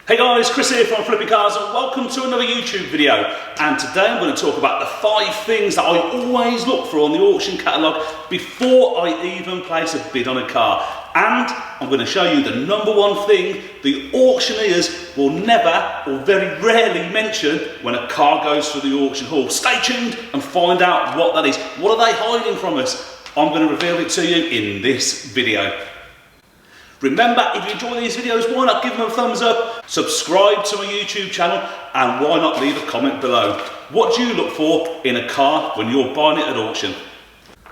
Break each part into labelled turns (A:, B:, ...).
A: Hey guys, Chris here from Flipping Cars and welcome to another YouTube video. And today I'm going to talk about the 5 things that I always look for on the auction catalogue before I even place a bid on a car. And I'm going to show you the number 1 thing the auctioneers will never or very rarely mention when a car goes through the auction hall. Stay tuned and find out what that is. What are they hiding from us? I'm going to reveal it to you in this video. Remember, if you enjoy these videos, why not give them a thumbs up, subscribe to my YouTube channel, and why not leave a comment below. What do you look for in a car when you're buying it at auction?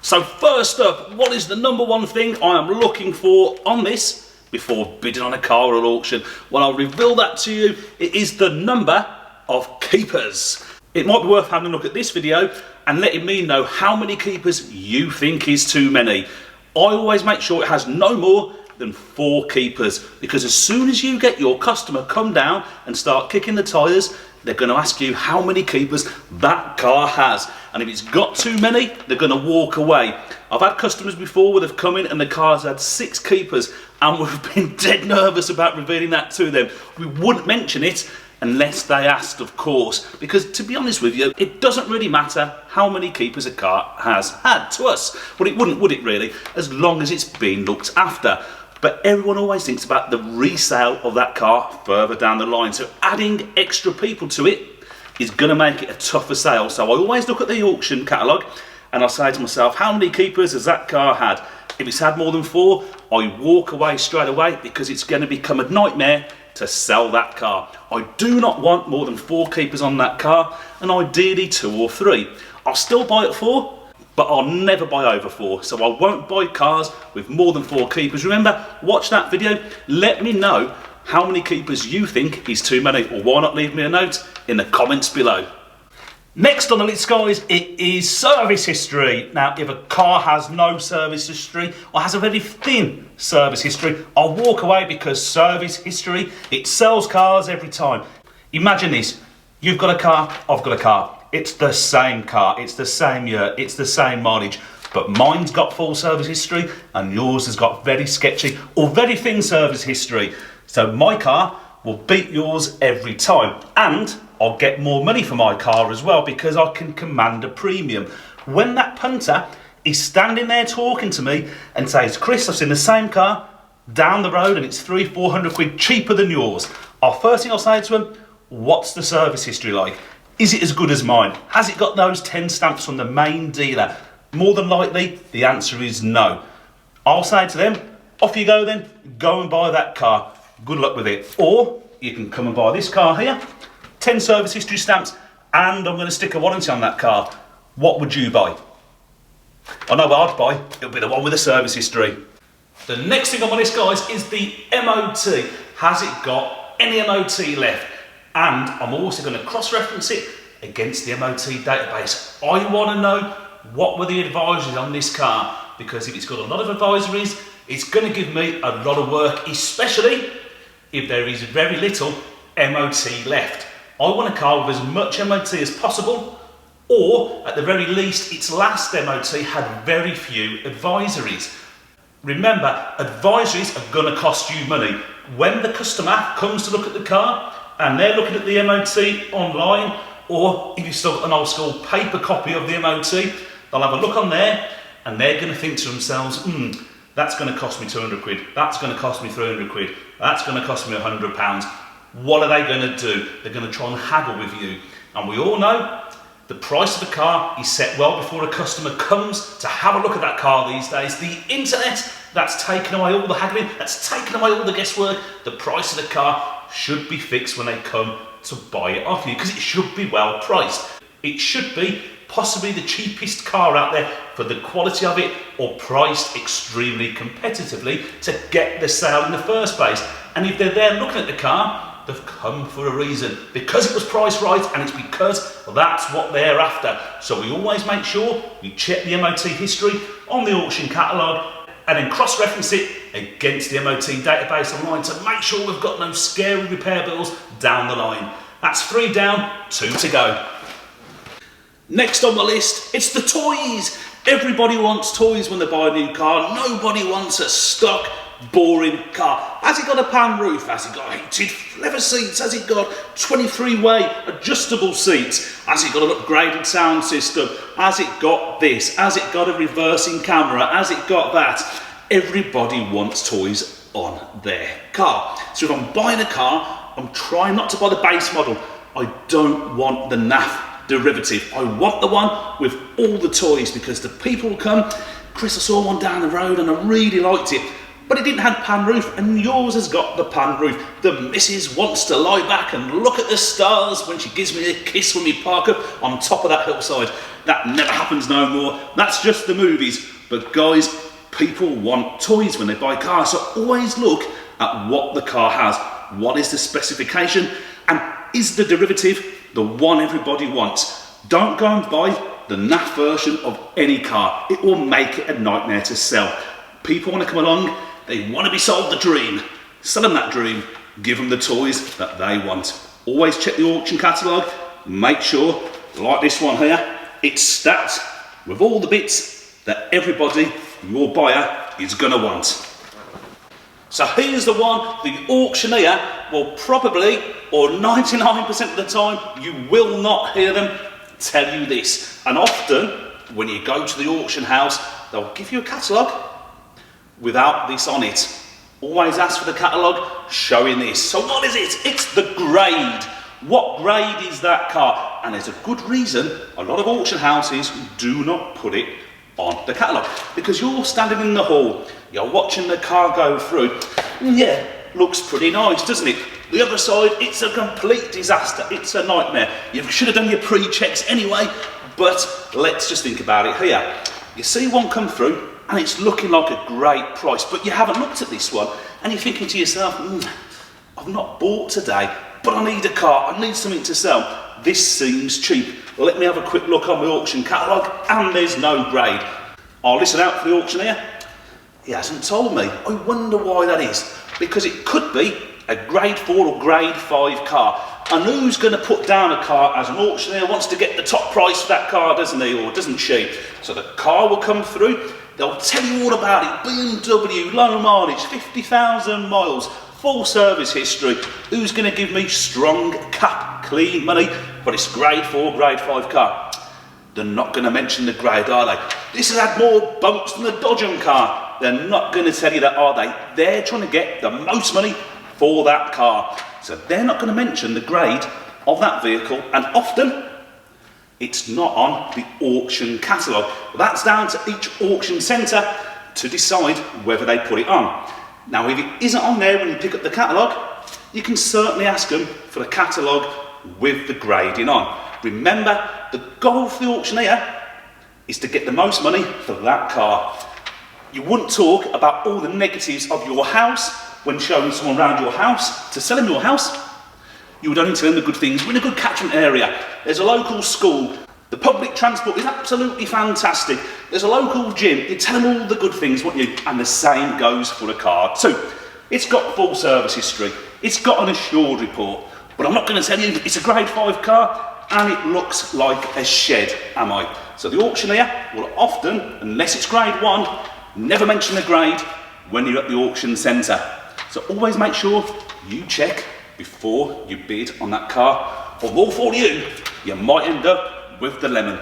A: So first up, what is the number 1 thing I am looking for on this before bidding on a car at auction? Well, I'll reveal that to you. It is the number of keepers. It might be worth having a look at this video and letting me know how many keepers you think is too many. I always make sure it has no more than 4 keepers, because as soon as you get your customer come down and start kicking the tyres, they're going to ask you how many keepers that car has, and if it's got too many, they're going to walk away. I've had customers before where they've come in and the car's had 6 keepers, and we've been dead nervous about revealing that to them. We wouldn't mention it unless they asked, of course, because to be honest with you, it doesn't really matter how many keepers a car has had to us. Well, it wouldn't, would it really, as long as it's been looked after. But everyone always thinks about the resale of that car further down the line. So adding extra people to it is going to make it a tougher sale. So I always look at the auction catalogue and I say to myself, how many keepers has that car had? If it's had more than 4, I walk away straight away, because it's going to become a nightmare to sell that car. I do not want more than 4 keepers on that car, and ideally 2 or 3. I'll still buy at 4. But I'll never buy over 4, so I won't buy cars with more than 4 keepers. Remember, watch that video, let me know how many keepers you think is too many, or why not leave me a note in the comments below. Next on the list, guys, it is service history. Now, if a car has no service history or has a very thin service history, I'll walk away, because service history, it sells cars every time. Imagine this, you've got a car, I've got a car. It's the same car, it's the same year, it's the same mileage, but mine's got full service history and yours has got very sketchy or very thin service history. So my car will beat yours every time, and I'll get more money for my car as well, because I can command a premium. When that punter is standing there talking to me and says, Chris, I've seen the same car down the road and it's 300-400 quid cheaper than yours, first thing I'll say to him, what's the service history like? Is it as good as mine? Has it got those 10 stamps from the main dealer? More than likely, the answer is no. I'll say to them, off you go then, go and buy that car. Good luck with it. Or you can come and buy this car here, 10 service history stamps, and I'm going to stick a warranty on that car. What would you buy? I know what I'd buy. It'll be the one with the service history. The next thing on my list, guys, is the MOT. Has it got any MOT left? And I'm also going to cross-reference it against the MOT database. I want to know what were the advisories on this car, because if it's got a lot of advisories, it's going to give me a lot of work, especially if there is very little MOT left. I want a car with as much MOT as possible, or at the very least, its last MOT had very few advisories. Remember, advisories are going to cost you money. When the customer comes to look at the car, and they're looking at the MOT online, or if you've still got an old school paper copy of the MOT, they'll have a look on there and they're going to think to themselves, that's going to cost me 200 quid, that's going to cost me 300 quid, that's going to cost me £100. What are they going to do? They're going to try and haggle with you. And we all know the price of the car is set well before a customer comes to have a look at that car these days. The internet, that's taken away all the haggling, that's taken away all the guesswork. The price of the car should be fixed when they come to buy it off you, because it should be well priced. It should be possibly the cheapest car out there for the quality of it, or priced extremely competitively to get the sale in the first place. And if they're there looking at the car, they've come for a reason, because it was priced right, and it's because that's what they're after. So we always make sure we check the MOT history on the auction catalogue and then cross-reference it against the MOT database online to make sure we've got no scary repair bills down the line. That's 3 down, 2 to go. Next on my list, it's the toys. Everybody wants toys when they buy a new car. Nobody wants a stock boring car. Has it got a pan roof? Has it got heated leather seats? Has it got 23-way adjustable seats? Has it got an upgraded sound system? Has it got this? Has it got a reversing camera? Has it got that? Everybody wants toys on their car. So if I'm buying a car, I'm trying not to buy the base model. I don't want the NAF derivative. I want the one with all the toys, because the people will come, Chris, I saw one down the road and I really liked it, but it didn't have pan roof, and yours has got the pan roof. The missus wants to lie back and look at the stars when she gives me a kiss when we park up on top of that hillside. That never happens no more. That's just the movies. But guys, people want toys when they buy cars, so always look at what the car has. What is the specification, and is the derivative the one everybody wants? Don't go and buy the NAF version of any car. It will make it a nightmare to sell. People want to come along, they want to be sold the dream. Sell them that dream, give them the toys that they want. Always check the auction catalogue, make sure, like this one here, it's stacked with all the bits that everybody, your buyer, is going to want. So here's the one, the auctioneer will probably, or 99% of the time, you will not hear them tell you this. And often, when you go to the auction house, they'll give you a catalogue without this on it. Always ask for the catalogue showing this. So what is it? It's the grade. What grade is that car? And there's a good reason a lot of auction houses do not put it on the catalogue, because you're standing in the hall, you're watching the car go through. Yeah, looks pretty nice, doesn't it? The other side, it's a complete disaster. It's a nightmare. You should have done your pre-checks anyway, but let's just think about it here. You see one come through and it's looking like a great price, but you haven't looked at this one and you're thinking to yourself, I've not bought today, but I need a car, I need something to sell. This seems cheap. Let me have a quick look on my auction catalogue, and there's no grade. I'll listen out for the auctioneer. He hasn't told me. I wonder why that is. Because it could be a grade 4 or grade 5 car. And who's going to put down a car as an auctioneer wants to get the top price for that car, doesn't he, or doesn't she? So the car will come through, they'll tell you all about it. BMW, low mileage, 50,000 miles, full service history. Who's going to give me strong cap clean money? But it's grade 4, grade 5 car. They're not going to mention the grade, are they? This has had more bumps than the Dodgem car. They're not going to tell you that, are they? They're trying to get the most money for that car. So they're not going to mention the grade of that vehicle, and often it's not on the auction catalogue. That's down to each auction centre to decide whether they put it on. Now, if it isn't on there when you pick up the catalogue, you can certainly ask them for the catalogue with the grading on. Remember, the goal for the auctioneer is to get the most money for that car. You wouldn't talk about all the negatives of your house when showing someone around your house to sell them your house. You would only tell them the good things. We're in a good catchment area. There's a local school. The public transport is absolutely fantastic. There's a local gym. You tell them all the good things, wouldn't you? And the same goes for a car too. It's got full service history. It's got an assured report. But I'm not going to tell you it's a grade 5 car and it looks like a shed, am I? So the auctioneer will often, unless it's grade 1, never mention the grade when you're at the auction centre. So always make sure you check before you bid on that car, or more for you, you might end up with the lemon.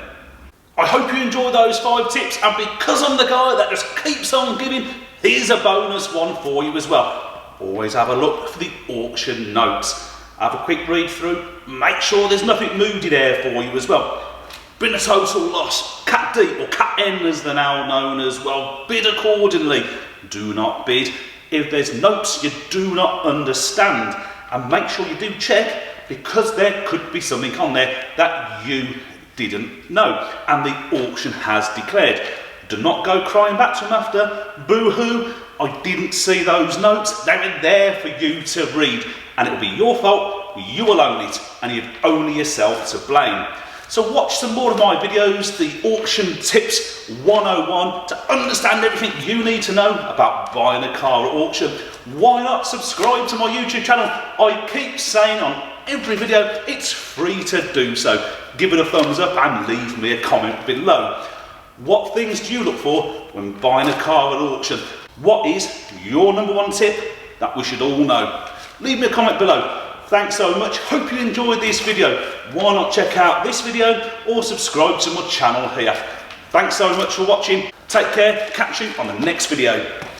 A: I hope you enjoyed those 5 tips, and because I'm the guy that just keeps on giving, here's a bonus one for you as well. Always have a look for the auction notes. Have a quick read through, make sure there's nothing moody there for you as well. Been a total loss, Cat D or Cat N as they're now known as well, bid accordingly. Do not bid if there's notes you do not understand, and make sure you do check, because there could be something on there that you didn't know and the auction has declared. Do not go crying back to them after, boo-hoo, I didn't see those notes. They were there for you to read, and it'll be your fault, you will own it, and you've only yourself to blame. So watch some more of my videos, the Auction Tips 101, to understand everything you need to know about buying a car at auction. Why not subscribe to my YouTube channel? I keep saying on every video, it's free to do so. Give it a thumbs up and leave me a comment below. What things do you look for when buying a car at auction? What is your number one tip that we should all know? Leave me a comment below. Thanks so much, hope you enjoyed this video. Why not check out this video or subscribe to my channel here. Thanks so much for watching. Take care, catch you on the next video.